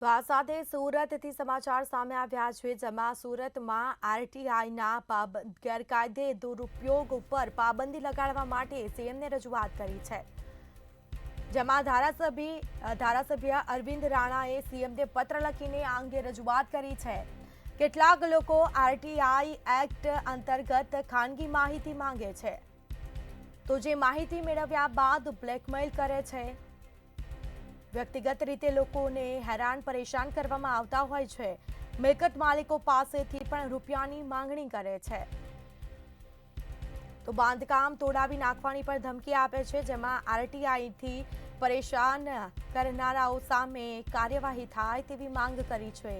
તો આ સાથે સુરતથી સમાચાર સામે આવ્યા છે, જેમાં સુરતમાં આરટીઆઈના ગેરકાયદે દુરુપયોગ ઉપર પાબંદી લગાડવા માટે સીએમને રજૂઆત કરી છે, જેમાં ધારાસભ્ય અરવિંદ રાણાએ સીએમને પત્ર લખીને આ અંગે રજૂઆત કરી છે। કેટલાક લોકો આરટીઆઈ એક્ટ અંતર્ગત ખાનગી માહિતી માંગે છે, તો જે માહિતી મેળવ્યા બાદ બ્લેકમેલ કરે છે। વ્યક્તિગત રીતે લોકોને હેરાન પરેશાન કરવામાં આવતા હોય છે। મિલકત માલિકો પાસેથી પણ રૂપિયાની માંગણી કરે છે, તો બાંધકામ તોડાવી નાખવાની પણ ધમકી આપે છે, જેમાં આરટીઆઈથી પરેશાન કરનારાઓ સામે કાર્યવાહી થાય તેવી માંગ કરી છે।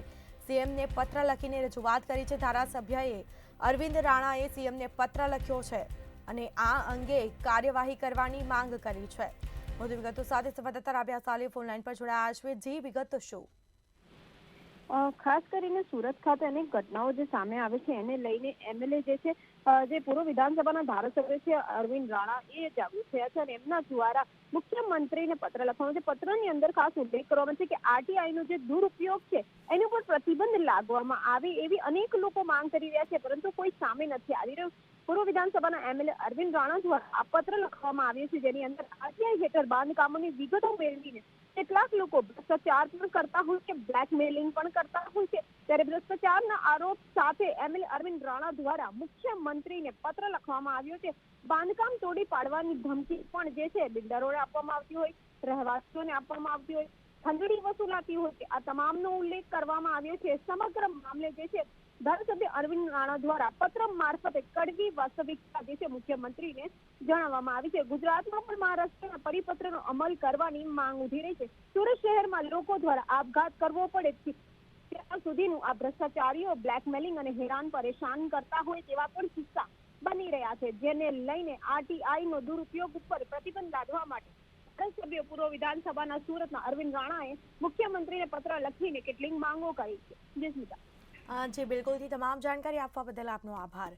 સીએમને પત્ર લખીને રજૂઆત કરી છે। ધારાસભ્યએ અરવિંદ રાણાએ સીએમને પત્ર લખ્યો છે અને આ અંગે કાર્યવાહી કરવાની માંગ કરી છે। વધુ વિગતો સાથે સંવાદદાતા રાબિયા સાલે ફોનલાઈન પર જોડાયા છે। જી, વિગત શું? ખાસ કરીને સુરત ખાતે અનેક ઘટનાઓ જે સામે આવે છે એને લઈને એમએલએ જે પૂર્વ વિધાનસભાના ધારાસભ્ય છે અરવિંદ રાણા એ જાગૃત થયા છે અને એમના દ્વારા મુખ્યમંત્રીને પત્ર લખવાનો છે। પત્રની અંદર ખાસ ઉલ્લેખ કરવામાં છે કે આરટીઆઈનો જે દુરુપયોગ છે એની ઉપર પ્રતિબંધ લાગવામાં આવે એવી અનેક લોકો માંગ કરી રહ્યા છે, પરંતુ કોઈ સામે નથી આવી રહ્યું। પૂર્વ વિધાનસભાના એમએલએ અરવિંદ રાણા દ્વારા આ પત્ર લખવામાં આવ્યો છે, જેની અંદર આરટીઆઈ હેઠળ બાંધકામોની વિગતો મેળવીને કેટલાક લોકો ભ્રષ્ટાચાર પણ કરતા હોય છે, બ્લેકમેલિંગ પણ કરતા હોય છે। ત્યારે ભ્રષ્ટાચારના આરોપ સાથે એમએલએ અરવિંદ રાણા દ્વારા મુખ્યમંત્રીને પત્ર લખવામાં આવ્યો છે। બાંધકામ તોડી પાડવાની ધમકી પણ જે છે બિલ્ડરોને આપવામાં આવતી હોય, રહેવાસીઓને આપવામાં આવતી હોય, ખંડણી વસૂલાતી હોય, આ તમામનો ઉલ્લેખ કરવામાં આવ્યો છે। સમગ્ર મામલે જે છે ધારાસભ્ય અરવિંદ રાણા દ્વારા પત્ર મારફતે કડવી વાસ્તવિકતા જે છે મુખ્યમંત્રીને જણાવવામાં આવી છે। ગુજરાતમાં પણ મહારાષ્ટ્રના પરિપત્રનો અમલ કરવાની માંગ ઉઠી રહી છે। સુરત શહેરમાં લોકો દ્વારા આપઘાત કરવો પડે ત્યાં સુધીનું આ ભ્રષ્ટાચારીઓ બ્લેકમેલિંગ અને હેરાન પરેશાન કરતા હોય તેવા પણ કિસ્સા બની રહ્યા છે, જેને લઈને આરટીઆઈનો દુરુપયોગ ઉપર પ્રતિબંધ લાદવા માટે ધારાસભ્ય પૂર્વ વિધાનસભાના સુરતના અરવિંદ રાણાએ મુખ્યમંત્રીને પત્ર લખીને કેટલીક માંગો કરી છે। જી, બિલકુલથી તમામ જાણકારી આપવા બદલ આપનો આભાર।